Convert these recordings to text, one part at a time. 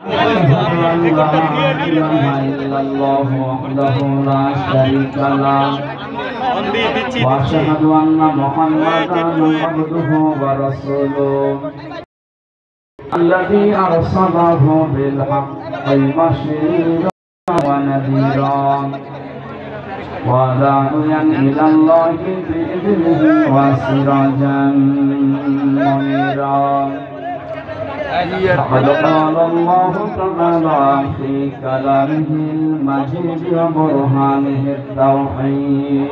أشهد أن لا إله إلا الله وحده لا شريك له وأشهد أن محمدا عبده ورسوله الذي أرسله بالحق بشيرا ونذيرا وداعيا إلى الله بإذنه وسراجا منيرا فقد قال الله تعالى في كلامه المجيد وبرهانه التوحيد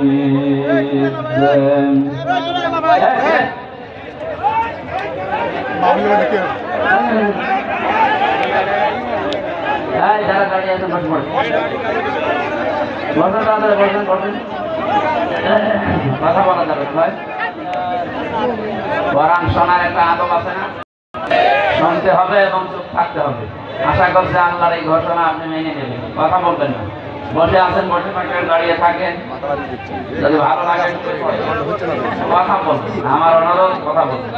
কথা বলা যাবে ভাই কোরআন শোনার একটা আদব আছে না, শুনতে হবে এবং চুপ থাকতে হবে। আশা করছি আল্লাহর এই ঘোষণা আপনি মেনে নেবেন, কথা বলবেন না। বসে আছেন, বসে থাকেন, দাঁড়িয়ে থাকেন, যদি ভালো লাগে কথা বলবেন। আমার অনুরোধ, কথা বলবেন।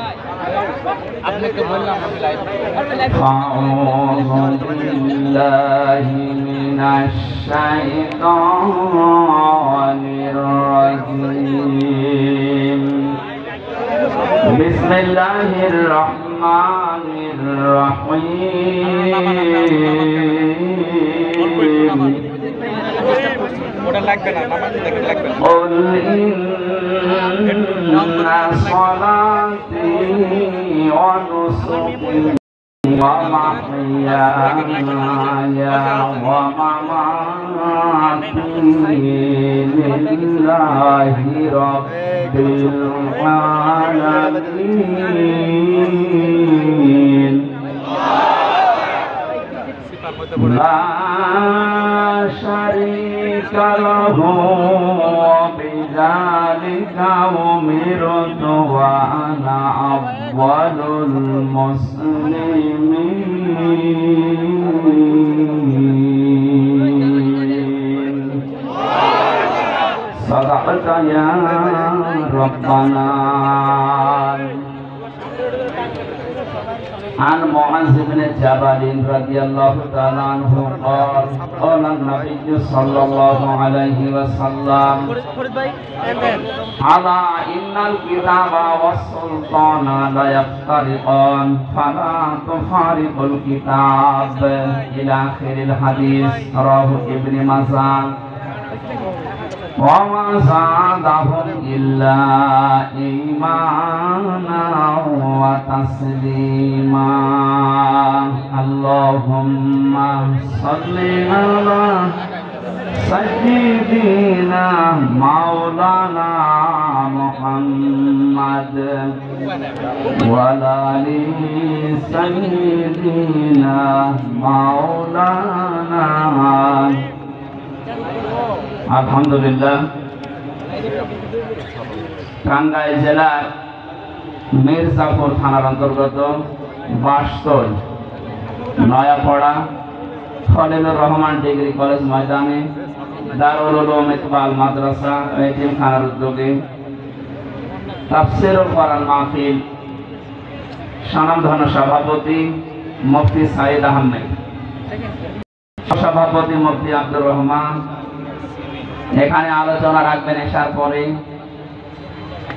আপনাকে বললাম আমি লাইভ আউযু বিল্লাহি মিনাশ শাইতানির রাজীম বিসমিল্লাহির রহমানির রহিম قل إن صلاتي ونسكي ومحياي ومماتي لله رب العالمين لا شريك له وبذلك أمرت وأنا أول المسلمين صدقت يا ربنا. عن معاذ بن جبل رضي الله تعالى عنه قال قال النبي صلى الله عليه وسلم ألا إن الكتاب والسلطان لا يفترقان فلا تفارق الكتاب إلى آخر الحديث رواه ابن ماجه وما زادهم إلا إيمانا وتسليما. اللهم صل على سيدنا مولانا محمد وعلى آل سيدنا مولانا. আলহামদুলিল্লাহ, টাঙ্গাইল জেলার মির্জাপুর থানার অন্তর্গত বাসতল নয়াপাড়া খলিলুর রহমান ডিগ্রি কলেজ ময়দানে দারুল উলুম ইকবাল মাদ্রাসা এতিমখানার উদ্যোগে তাফসীরুল কোরআন মাহফিল স্বনামধন্য সভাপতি মুফতি সাইদ আহমেদ, সভাপতি মুফতি আব্দুর রহমান এখানে আলোচনা রাখবেন। এসার পরে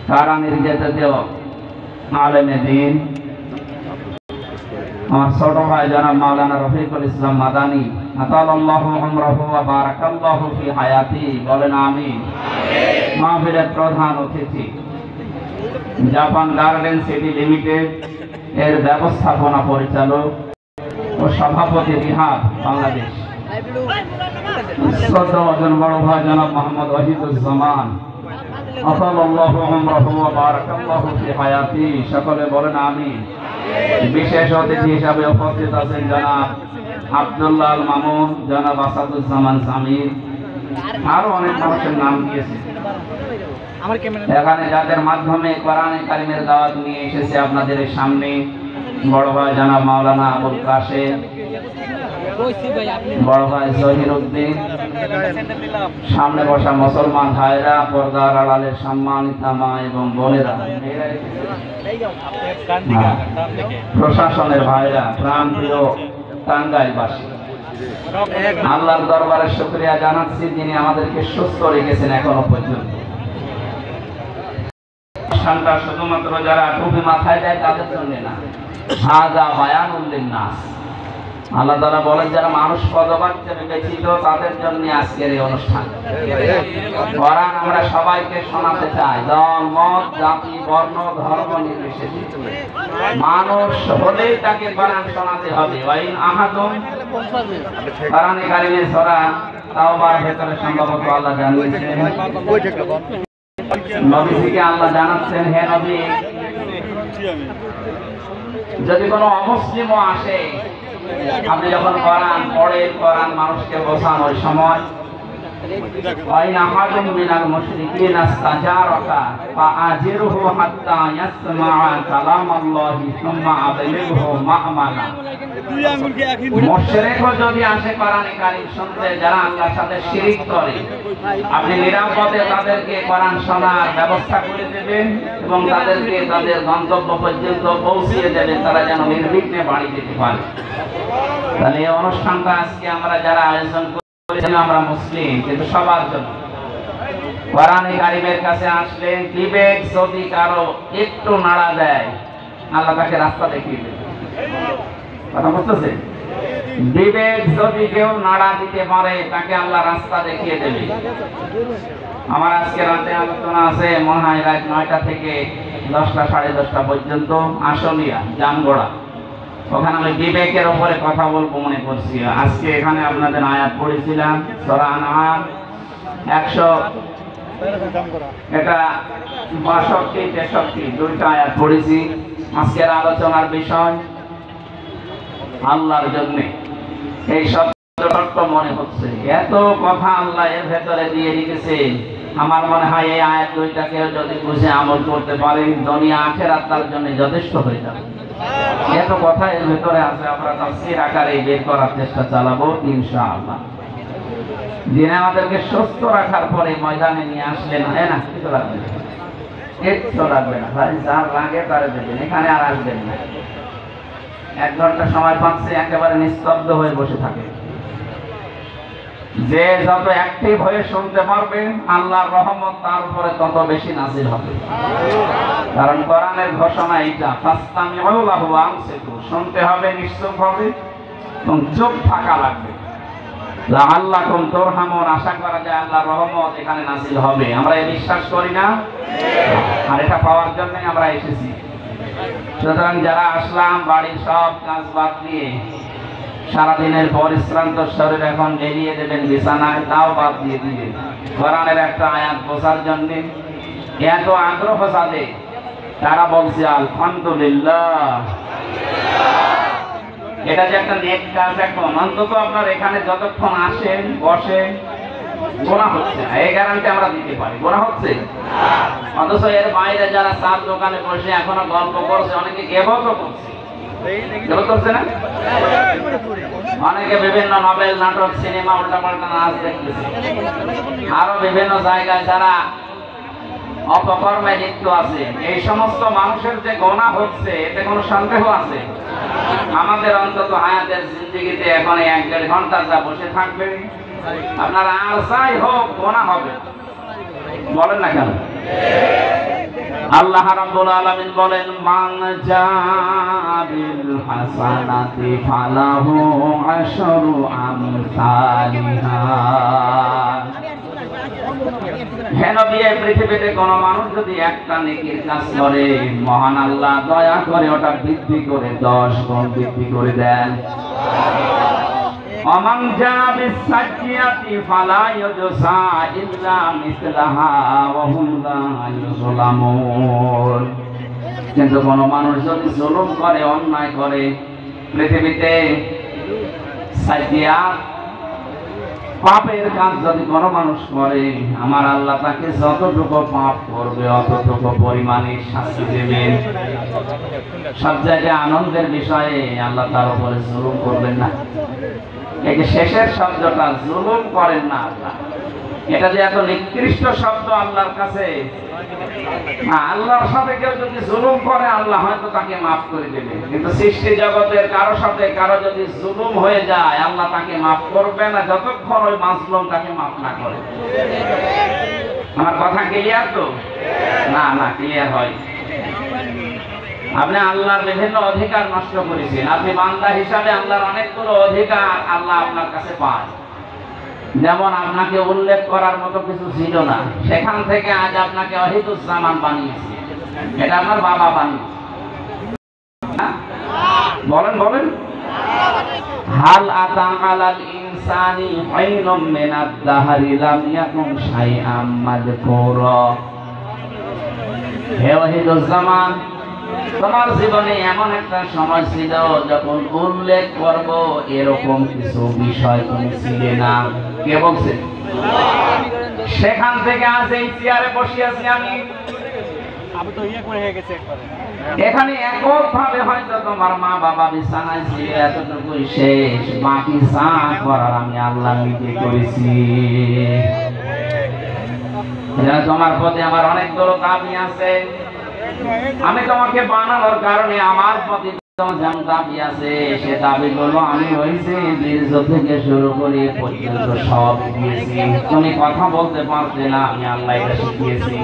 কারা নির্যাতিত আলেমে দ্বীন আমার ছোট ভাই জনাব মাওলানা রফিকুল ইসলাম মাদানী আতালাল্লাহু উমরাহু ওয়া বারাকাল্লাহু ফি হায়াতি, বলেন আমিন। মাহফিলের প্রধান অতিথি জাপান গার্ডেন সিটি লিমিটেড এর ব্যবস্থাপনা পরিচালক ও সভাপতি রিহাব বাংলাদেশ, শ্রদ্ধাভাজন বড় ভাই জনাব মোহাম্মদ ওয়াহিদুজ্জামান আতালাল্লাহু উমরাহু ওয়া বারাকাল্লাহু ফি হায়াতি, সকলে বলেন আমিন। বিশেষ অতিথি হিসাবে উপস্থিত আছেন জনাব আব্দুল্লাহ আল মামুন, জনাব আসাদুজ্জামান সামির, আরো অনেক মানুষের নাম দিয়েছে। এখানে যাদের মাধ্যমে কোরআনে কারিমের দাওয়াত নিয়ে এসেছে আপনাদের সামনে বড় ভাই জনাব মাওলানা আবুল কাশেম, বড় ভাই জহিরউদ্দিন, সামনে বসা মুসলমান ভাইরা, পর্দার আড়ালের সম্মানিত মা এবং বোনেরা, প্রশাসনের ভাইরা, প্রাণপ্রিয় টাঙ্গাইলবাসী। আল্লাহর দরবারে শুকরিয়া জানাচ্ছি যিনি আমাদেরকে সুস্থ রেখেছেন এখনো পর্যন্ত। অনুষ্ঠানটা শুধুমাত্র যারা টুপি মাথায় দেয় তাদের জন্য না, হাযা বায়ানুল লিন্নাস। আল্লাহ তাআলা বলেন যারা মানুষ পদবাচ্যে বিবেচিত তাদের জন্য আজকের এই অনুষ্ঠান। কোরআন আমরা সবাইকে শোনাতে চাই, দল মত জাতি বর্ণ ধর্ম নির্বিশেষে মানুষ হলেই তাকে কোরআন শোনাতে হবে। ওয়াইন আহাদুম, কোরআনে কারিমে সূরা তাওবার ভেতরে সম্ভবত আল্লাহ জানিয়েছেন, নবীকে আল্লাহ জানাচ্ছেন, হে নবী যদি কোনো অমুসলিমও আসে, আপনি যখন কোরআন পড়েন, কোরআন মানুষকে বোঝান, ওই সময় ওয়াইন আহাদুম মিনাল মুশরিকিনা ইসতাজারাকা ফাআজিরহু হাত্তা ইয়াসমা'a কালামাল্লাহি সুম্মা আবলিগহু মা'মানা। মুশরিকও যদি আসে কোরআনে কারীম শুনতে, যারা আল্লাহর সাথে শিরক করে, আপনি নিরাপদে তাদেরকে কোরআন শোনার ব্যবস্থা করে দেবেন এবং তাদেরকে তাদের গন্তব্য পর্যন্ত পৌঁছিয়ে দেবেন, তারা যেন নির্বিঘ্নে বাড়ি যেতে পারে। তাহলে এই অনুষ্ঠানটা আজকে আমরা যারা আয়োজন করেছি আমরা মুসলিম, কিন্তু সবার জন্য। কোরআনে কারীমের কাছে আসলে বিবেক যদি কারো একটু নাড়া দেয়, আল্লাহ তাকে রাস্তা দেখিয়ে দেবে। কথা বুঝতেছে? বিবেক যদি কেউ নাড়া দিতে পারে, তাকে আল্লাহ রাস্তা দেখিয়ে দেবে। আমার আজকে রাতে আলোচনা আছে, মনে হয় রাত 9টা থেকে 10টা সাড়ে 10টা পর্যন্ত আশুলিয়া জামগড়া। ওখানে আমি বিবেকের উপরে কথা বলবো মনে করছি। আজকে এখানে আপনাদের আয়াত পড়েছিলাম সূরা আনআম 162-63 দুইটা আয়াত পড়েছি। আজকের আলোচনার বিষয় আল্লাহর জন্য। এই শব্দ মনে হচ্ছে এত কথা আল্লাহ এর ভেতরে দিয়ে রেখেছে। আমার মনে হয় এই আয়াত দুইটাকেও যদি বুঝে আমল করতে পারেন, দুনিয়া আখিরাত তার জন্য যথেষ্ট হয়ে যাবে। এত কথা এর ভেতরে আছে, আমরা তাফসীর আকারে বের করার চেষ্টা চালাবো ইনশাআল্লাহ। যিনি আমাদেরকে সুস্থ রাখার পরে ময়দানে নিয়ে আসলেন, না কিছু লাগবে না, একটু লাগবে না ভাই, যার লাগে তারে দেবেন, এখানে আর আসবেন না। 1 ঘন্টা সময় পাচ্ছে, একেবারে নিস্তব্ধ হয়ে বসে থাকে। যে যত অ্যাক্টিভ হয়ে শুনতে পারবেন, আল্লাহর রহমত তার উপরে তত বেশি নাযিল হবে। কারণ কোরআনের ঘোষণা এইটা, ফাসতামিউ লাহু ওয়া আনসিতু, শুনতে হবে, নিশ্চুপ হবে এবং চুপ থাকা লাগবে। লাআল্লাকুম তুরহামুন, আশা করা যায় আল্লাহর রহমত এখানে নাযিল হবে। আমরা এই বিশ্বাস করি না? আর এটা পাওয়ার জন্যই আমরা এসেছি। সুতরাং যারা আসলাম, বাড়ির সব কাজ বাদ দিয়ে সারাদিনের পরিশ্রান্ত শরীর এখন বেরিয়ে দেবেন বিছানায়, তাও বাদ দিয়ে দিবেন কোরআনের একটা আয়াত বোঝার জন্য। এত আগ্রহ সাথে তারা বলছে আলহামদুলিল্লাহ। এটা যে একটা নেক কাজ, এখন অন্তত আপনার এখানে যতক্ষণ আসেন বসেন, গোনা হচ্ছে না, এই গ্যারান্টি আমরা দিতে পারি। গোনা হচ্ছে, অথচ এর বাইরে যারা চার দোকানে বসে এখনো গল্প করছে, অনেকে গেবতও করছে, করছে না? অনেকে বিভিন্ন নভেল, নাটক, সিনেমা, উল্টাপাল্টা নাচ দেখতেছে। আরো বিভিন্ন জায়গায় যারা অপকর্মে লিপ্ত আছে। এই সমস্ত মানুষের যে গোনা হচ্ছে, এতে কোনো সন্দেহ আছে? আমাদের অন্তত হায়াতের জিন্দেগিতে এখন 1-1.5 ঘন্টা যা বসে থাকবে, আপনারা আর যাই হোক গোনা হবে, বলেন না কেন? আল্লাহ রাব্বুল আলামিন বলেন, মান জাবিল হাসানাতি ফালাহু আশরু আমসালিহা। হে নবী, এই পৃথিবীতে কোন মানুষ যদি একটা নেকির কাজ করে, মহান আল্লাহ দয়া করে ওটা বৃদ্ধি করে 10 গুণ বৃদ্ধি করে দেন। ওমান জাবিস সাইয়্যাতি ফালা ইউজসা ইল্লা মিসলাহা ওয়া হুম লা ইউযলামুন। কিন্তু কোন মানুষ যদি জুলুম করে, অন্যায় করে, পৃথিবীতে সাইয়্যাত পাপের কাজ যদি কোনো মানুষ করে, আমার আল্লাহ তাকে যতটুকু পাপ করবে অতটুকু পরিমাণে শাস্তি দেবেন। সব জায়গায় আনন্দের বিষয়ে আল্লাহ তার উপরে জুলুম করবেন না। এই যে শেষের শব্দটা, জুলুম করেন না আল্লাহ, এটা যে এত নিকৃষ্ট শব্দ আল্লাহর কাছে। আল্লাহর সাথে কেউ যদি জুলুম করে আল্লাহ হয়তো তাকে মাফ করে দেবে, কিন্তু সৃষ্টি জগতের কারো সাথে কারো যদি জুলুম হয়ে যায় আল্লাহ তাকে মাফ করবে না যতক্ষণ ওই মাজলুম তাকে মাফ না করে। আমার কথা ক্লিয়ার তো? না না, ক্লিয়ার হয়। আপনি আল্লাহর বিভিন্ন অধিকার নষ্ট করেছেন। আপনি বান্দা হিসাবে আল্লাহর অনেকগুলো অধিকার আল্লাহ আপনার কাছে পায়। যেমন আপনাকে উল্লেখ করার মতো কিছু ছিল না, সেখান থেকে আজ আপনাকে ওয়াহিদুজ্জামান বানিয়েছে। এটা আপনার বাবা বানিয়েছে। বলেন বলেন, হাল আতা আলাল ইনসানি হাইনুম মিনাদ দাহরি লাম ইয়াকুন শাইআম মাযকুরা। হে ওয়াহিদুজ্জামান, তোমার জীবনে এমন একটা সময় ছিল যখন উল্লেখ করব এরকম কিছু বিষয় তুমি ছিলে না। কে বলছে? সেখান থেকে আজ এই চেয়ারে বসে আছি আমি। এখানে এককভাবে হয়তো তোমার মা বাবা বিছানায় ছিল, এতটুকুই শেষ। বাকি যা করার আমি আল্লাহ নিজে করেছি। তোমার প্রতি আমার অনেকগুলো দাবি আছে। আমি তোমাকে বানানোর কারণে আমার প্রতি যেমন দাবি আছে, সে দাবিগুলো আমি হয়েছি বীর্য থেকে শুরু করে পর্যন্ত সব দিয়েছি। তুমি কথা বলতে পারতে না, আমি আল্লাহ এটা শিখিয়েছি।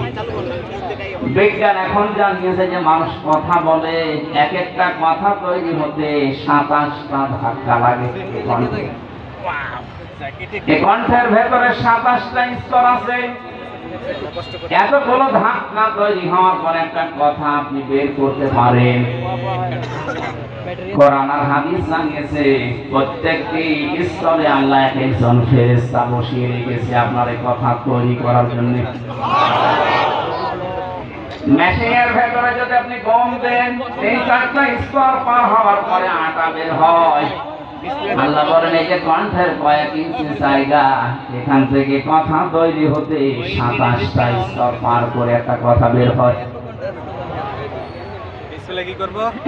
বিজ্ঞান এখন জানিয়েছে যে মানুষ কথা বলে, এক একটা কথা তৈরি হতে 27টা ধাক্কা লাগে। এই কণ্ঠের ভেতরে 27টা স্তর আছে। এতগুলো ধাক্কা তৈরি হওয়ার পর একটা কথা আপনি বের করতে পারেন। কোরআন আর হাদিস জানিয়েছে প্রত্যেকটি স্তরে আল্লাহ একজন ফেরেশতা বসিয়ে রেখেছে আপনার এই কথা তৈরি করার জন্য। মেশিনের ভেতরে যদি আপনি গম দেন, 3-4টা স্তর পার হওয়ার পরে আটা বের হয়। আল্লাহ বলেন এই যে কণ্ঠের কয়েক ইঞ্চি জায়গা, এখান থেকে কথা তৈরি হতে 27টা স্তর পার করে একটা কথা বের হয়।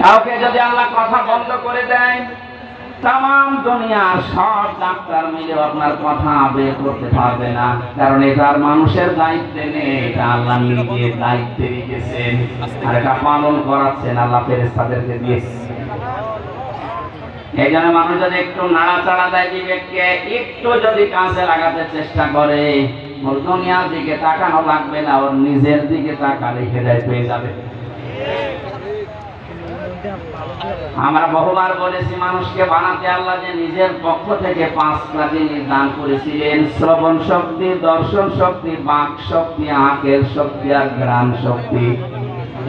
কাউকে যদি আল্লাহ কথা বন্ধ করে দেয়, তাম দুনিয়ার সব ডাক্তার মিলে আপনার কথা বের করতে পারবে না, কারণ এটা আর মানুষের দায়িত্বে নেই, এটা আল্লাহ নিজে দায়িত্বে রেখেছেন আর এটা পালন করাচ্ছেন আল্লাহ ফেরেশতাদেরকে দিয়েছে। এই জন্য মানুষ যদি একটু নাড়াচাড়া দেয় বিবেককে, একটু যদি কাজে লাগাতে চেষ্টা করে, ওর দুনিয়ার দিকে তাকানো লাগবে না, ওর নিজের দিকে তাকালে হেদায়েত পেয়ে যাবে। আমরা বহুবার বলেছি মানুষকে বানাতে আল্লাহ যে নিজের পক্ষ থেকে 5টা জিনিস দান করেছিলেন: শ্রবণ শক্তি, দর্শন শক্তি, বাক শক্তি, আকেল শক্তি আর ঘ্রাণ শক্তি।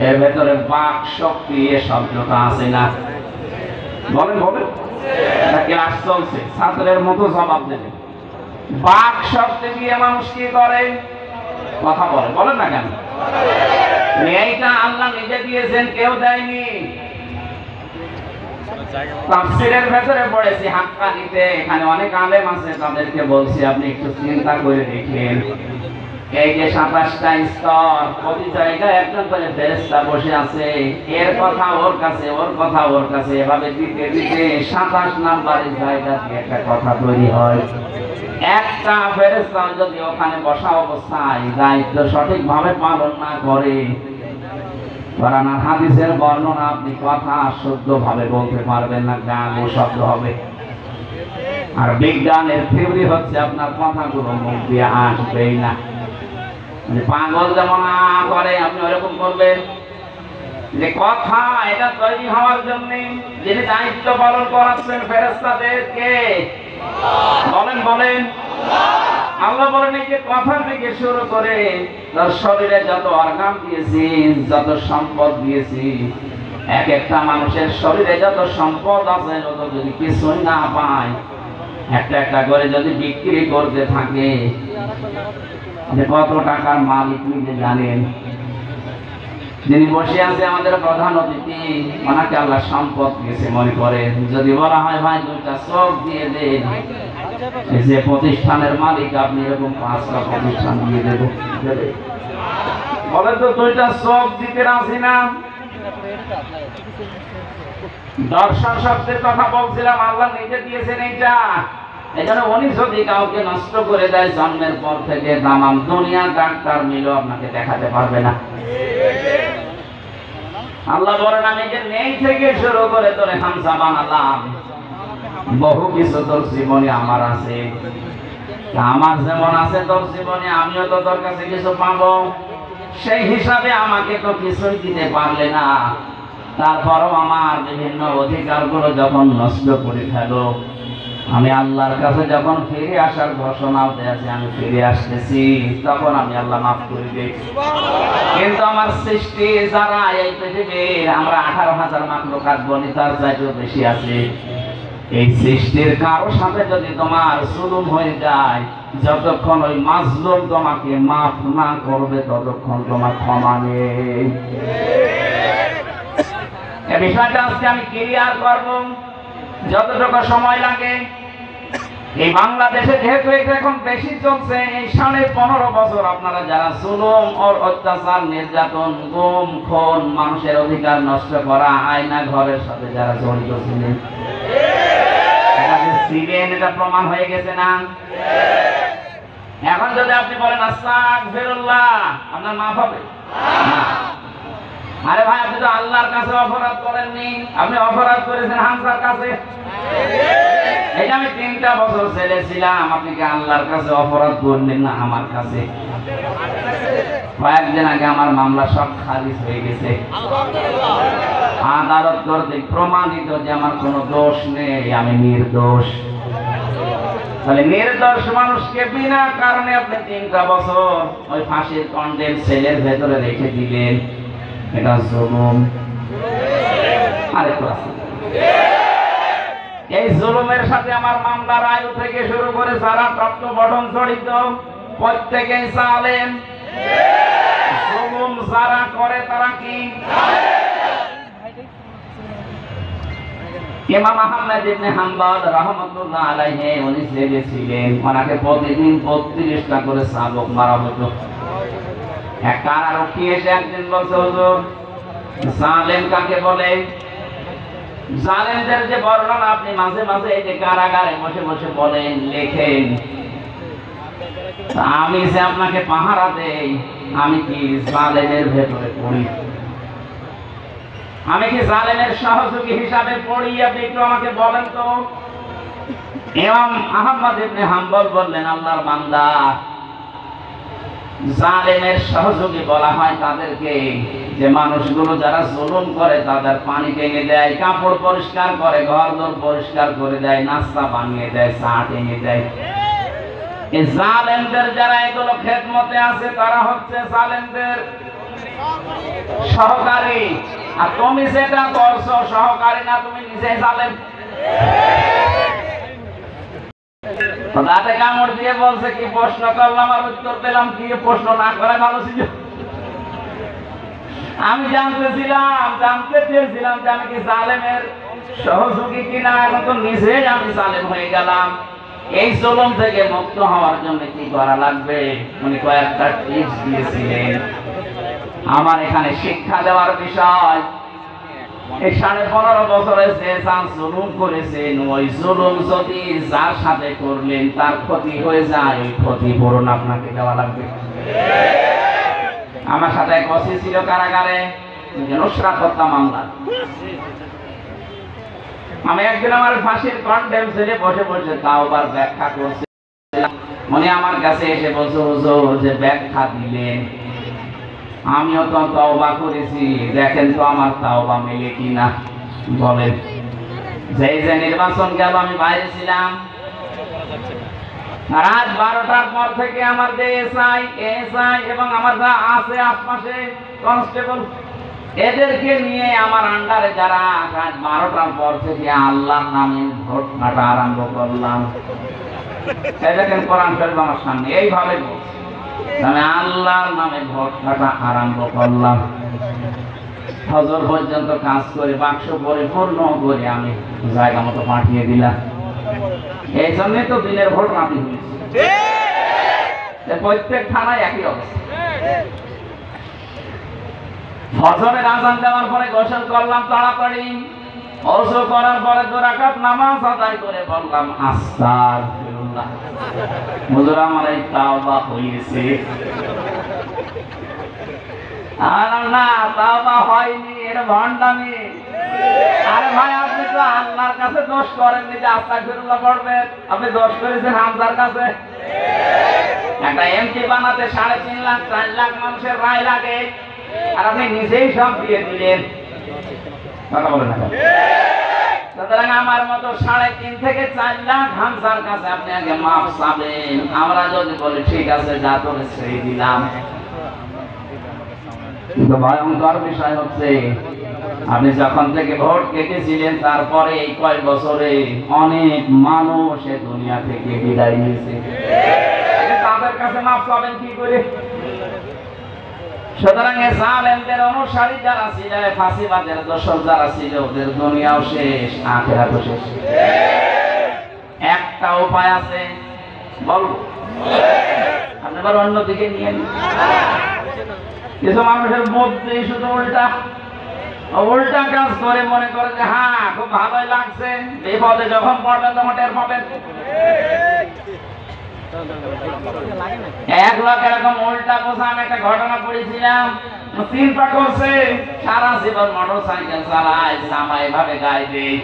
এর ভেতরে বাক শক্তি এ শব্দটা আছে না? বলেন বলেন, ক্লাস চলছে, ছাত্রের মতো জবাব দেবে। বাক শক্তি দিয়ে মানুষ কি করে? কথা বলে। বলেন না কেন? এইটা আল্লাহ নিজে দিয়েছেন, কেউ দেয়নি। তাফসীরের ভেতরে পড়েছি হাক্কানিতে, এখানে অনেক আলেম আছে, তাদেরকে বলছি আপনি একটু চিন্তা করে দেখেন। এই যে 27টা স্তর, প্রতি জায়গায় একজন করে ফেরেশতা বসে আছে, এর কথা ওর কাছে, ওর কথা ওর কাছে, এভাবে দিতে দিতে 27 নাম্বারের জায়গাতে একটা কথা তৈরি হয়। একটা ফেরেশতা যদি ওখানে বসা অবস্থায় দায়িত্ব সঠিকভাবে পালন না করে, কোরআন আর হাদিসের বর্ণনা আপনি কথা শুদ্ধভাবে বলতে পারবেন না, গান ও শব্দ হবে। আর বিজ্ঞানের থিওরি হচ্ছে আপনার কথাগুলো মুখ দিয়ে আসবেই না। পাগল যেমন করে আপনি ওরকম করবেন। যে কথা এটা তৈরি হওয়ার জন্য যিনি দায়িত্ব পালন করাচ্ছেন ফেরেশতাদেরকে, বলেন বলেন, আল্লাহ বলেন এই যে কথা থেকে শুরু করে তার শরীরে যত অর্গান দিয়েছি, যত সম্পদ দিয়েছি, এক একটা মানুষের শরীরে যত সম্পদ আছে, যত যদি কিছুই না পায়, একটা একটা করে যদি বিক্রি করতে থাকে, কত টাকার মালিক নিজে জানেন। যিনি বসে আছে আমাদের প্রধান অতিথি, ওনাকে আল্লাহ সম্পদ দিয়েছে মনে করেন। যদি বলা হয় ভাই 2টা চোখ দিয়ে দেন, যে প্রতিষ্ঠানের মালিক আপনি এরকম 5টা প্রতিষ্ঠান দিয়ে দেব, বলে তো 2টা চোখ দিতে রাজি না। দর্শন শব্দের কথা বলছিলাম, আল্লাহ নিজে দিয়েছেন এইটা। এজন্য উনি যদি কাউকে নষ্ট করে দেয় জন্মের পর থেকে তামাম দুনিয়া ডাক্তার মিলেও আপনাকে দেখাতে পারবে না। আল্লাহ বলেন আমি যে নেই থেকে শুরু করে তোরে হামজা বানালাম, বহু কিছু তোর জীবনে আমার আছে, আমার যেমন আছে তোর জীবনে আমিও তো তোর কাছে কিছু পাবো, সেই হিসাবে আমাকে তো কিছুই দিতে পারলে না। তারপরও আমার বিভিন্ন অধিকারগুলো যখন নষ্ট করে ফেলো, আমি আল্লাহর কাছে যখন ফিরে আসার ঘোষণাও দিয়েছি আমি ফিরে আসতেছি, তখন আমি আল্লাহ মাফ করে দিই। কিন্তু আমার সৃষ্টি যারা এই পৃথিবীর আমরা 18,000 মাখলুকাত বলি, তার চাইতেও বেশি আছে। এই সৃষ্টির কারো সাথে যদি তোমার জুলুম হয়ে যায়, যতক্ষণ ওই মাজলুম তোমাকে মাফ না করবে ততক্ষণ তোমার ক্ষমা নেই। এই বিষয়টা আজকে আমি ক্লিয়ার করব যতটুকু সময় লাগে। এই বাংলাদেশে যেহেতু এটা এখন বেশি চলছে, এই 15.5 বছর আপনারা যারা জুলুম ওর অত্যাচার, নির্যাতন, গুম, খুন, মানুষের অধিকার নষ্ট করা, আয়না ঘরের সাথে যারা জড়িত ছিলেন, এটা প্রমাণ হয়ে গেছে না? এখন যদি আপনি বলেন আস্তাগফিরুল্লাহ, আপনার মাফ হবে না। আরে ভাই, আপনি তো আল্লাহর কাছে অপরাধ করেননি, আপনি অপরাধ করেছেন হামজার কাছে। এটা আমি 3টা বছর ছেলে ছিলাম, আপনি কি আল্লাহর কাছে অপরাধ করলেন না আমার কাছে? কয়েকদিন আগে আমার মামলা সব খারিজ হয়ে গেছে, আদালত কর্তৃক প্রমাণিত যে আমার কোনো দোষ নেই, আমি নির্দোষ। তাহলে নির্দোষ মানুষকে বিনা কারণে আপনি 3টা বছর ওই ফাঁসির কন্ডেম সেলের ভেতরে রেখে দিলেন, এটা জুলুম। আরেকটু আছে, এই জুলুমের সাথে আমার মামলার আয়ু থেকে শুরু করে যারা তত্ত্বাবধান জড়িত প্রত্যেকেই জালেম। জুলুম যারা করে তারা কি? ইমাম আহমদ ইবনে হাম্বল রাহমাতুল্লাহ আলাইহি উনি জেলে ছিলেন, ওনাকে প্রতিদিন 32টা করে শাবক মারা হতো। এক কারারক্ষী এসে একদিন বলছে, হুজুর জালেম কাকে বলে? জালেমদের যে বর্ণনা আপনি মাঝে মাঝে এই যে কারাগারে বসে বসে বলেন, লেখেন, আমি যে আপনাকে পাহারা দেই, আমি কি জালেমের ভেতরে পড়ি? আমি কি জালেমের সহযোগী হিসাবে পড়ি? আপনি একটু আমাকে বলেন তো। ইমাম আহমদ ইবনে হাম্বল বললেন, আল্লাহর বান্দা, জালেমের সহযোগী বলা হয় তাদেরকে যে মানুষগুলো যারা জুলুম করে তাদের পানি টেনে দেয়, কাপড় পরিষ্কার করে, ঘরদোর পরিষ্কার করে দেয়, নাস্তা বানিয়ে দেয়, চা টেনে দেয়। এই জালেমদের যারা এগুলো খেদমতে আছে তারা হচ্ছে জালেমদের সহকারী। আর তুমি যেটা করছো সহকারী না, তুমি নিজে জালেম। দাঁতে কামড় দিয়ে বলছে, কি প্রশ্ন করলাম আর উত্তর পেলাম কি? প্রশ্ন না করে ভালো ছিল। আমি জানতে চেয়েছিলাম যে আমি কি জালেমের সহযোগী কিনা, এখন তো নিজেই আমি জালেম হয়ে গেলাম। এই জুলুম থেকে মুক্ত হওয়ার জন্য কি করা লাগবে? উনি কয়েকটা টিপস দিয়েছিলেন আমার এখানে শিক্ষা দেওয়ার বিষয়। এই 15.5 বছরে যে জুলুম করেছেন, ওই জুলুম যদি যার সাথে করলেন তার ক্ষতি হয়ে যায়, ওই ক্ষতিপূরণ আপনাকে দেওয়া লাগবে। আমার সাথে এক ওসি ছিল কারাগারে, নুসরাত হত্যা মামলা। আমি একদিন আমার ফাঁসির কন্ডেম সেলে বসে বসে তাওবার ব্যাখ্যা করছে, উনি আমার কাছে এসে বলছে, হুজুর যে ব্যাখ্যা দিলেন আমিও তো তওবা করেছি, দেখেন তো আমার তওবা মেলে কিনা। বলেন, যে নির্বাচন গেল আমি বাইরে ছিলাম, রাত 12টার পর থেকে আমার যে এসআই এবং আমার যা আছে আশপাশে কনস্টেবল, এদেরকে নিয়ে আমার আন্ডারে যারা রাত 12টার পর থেকে আল্লাহর নামে ভোট কাটা আরম্ভ করলাম। এই দেখেন কোরআন শরীফ আমার সামনে এইভাবে বলছে, আমি আল্লাহর নামে ভোট কাটা আরম্ভ করলাম। ফজর পর্যন্ত কাজ করে বাক্স পরিপূর্ণ করে আমি জায়গা মতো পাঠিয়ে দিলাম। এই জন্যই তো দিনের ভোট রাতে হয়েছে। প্রত্যেক থানায় একই অবস্থা। ফজরের আযান দেওয়ার পরে গোসল করলাম তাড়াতাড়ি, ওযু করার পরে 2 রাকাত নামাজ আদায় করে বললাম আস্তাগফিরুল্লাহ। হুজুর আমার এই তাওবা হয়েছে। আর না তাওবা হয়নি, এটা ভণ্ডামি। আরে ভাই আপনি তো আল্লাহর কাছে দোষ করেননি যে আস্তাগফিরুল্লাহ পড়বেন, আপনি দোষ করেছেন হামজার কাছে। একটা এমপি বানাতে 3.5 লাখ 4 লাখ মানুষের রায় লাগে, আর আপনি নিজেই সব দিয়ে দিলেন। কথা বলেন না? সুতরাং আমার মতো 3.5 থেকে 4 লাখ হামজার কাছে আপনি আগে মাফ চাবেন। আমরা যদি বলি ঠিক আছে যা তোরে ছেড়ে দিলাম, কিন্তু ভয়ঙ্কর বিষয় হচ্ছে আপনি যখন থেকে ভোট কেটেছিলেন তারপরে এই কয় বছরে অনেক মানুষ এই দুনিয়া থেকে বিদায় নিয়েছে। তাদের কাছে মাফ পাবেন কি করে? সুতরাং এই জালেমদের অনুসারী যারা ছিল, ফাঁসিবাদের দোষর যারা ছিল, ওদের দুনিয়াও শেষ, আখিরাতও শেষ। একটা উপায় আছে, বলবো আপনি আবার অন্যদিকে নিয়ে নিন। কিছু মানুষের মধ্যে শুধু উল্টা কাজ করে, মনে করে যে হ্যাঁ খুব ভালোই লাগছে, বিপদে যখন পড়বেন তখন টের পাবেন। এক লোক এরকম উল্টা বোঝান একটা ঘটনা পড়েছিলাম। চিন্তা করছে সারা জীবন মোটরসাইকেল চালায়, জামা এভাবে গায়ে দেয়,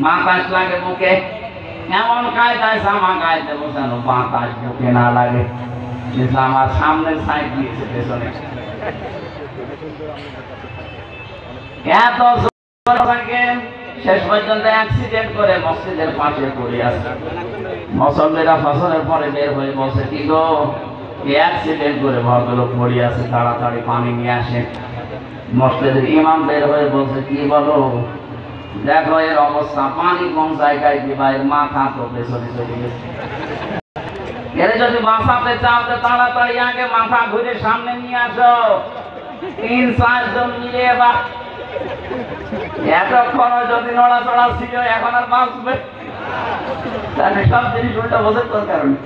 বাতাস লাগে বুকে, এমন কায়দায় জামা গায়ে দেবো যেন বাতাস বুকে না লাগে। জামার সামনের সাইড দিয়েছে পেছনে, এত শেষ পর্যন্ত অ্যাক্সিডেন্ট করে মসজিদের পাশে পড়ে আছে। মুসল্লিরা ফসলের পরে বের হয়ে বলছে কি গো অ্যাক্সিডেন্ট করে ভদ্রলোক পড়ে আছে, তাড়াতাড়ি পানি নিয়ে আসে। মসজিদের ইমাম বের হয়ে বলছে কি বলো, দেখো এর অবস্থা, পানি কোন জায়গায় দিবা, এর মাথা তো পেছনে চলে গেছে। এর যদি বাঁচাতে চাও তো তাড়াতাড়ি আগে মাথা ঘুরে সামনে নিয়ে আসো। 3-4 জন মিলে এবার এতক্ষণ যদি নড়াচড়া ছিল, এখন আর বাঁচবে? তাহলে সব জিনিস উল্টা বোঝার দরকার নেই।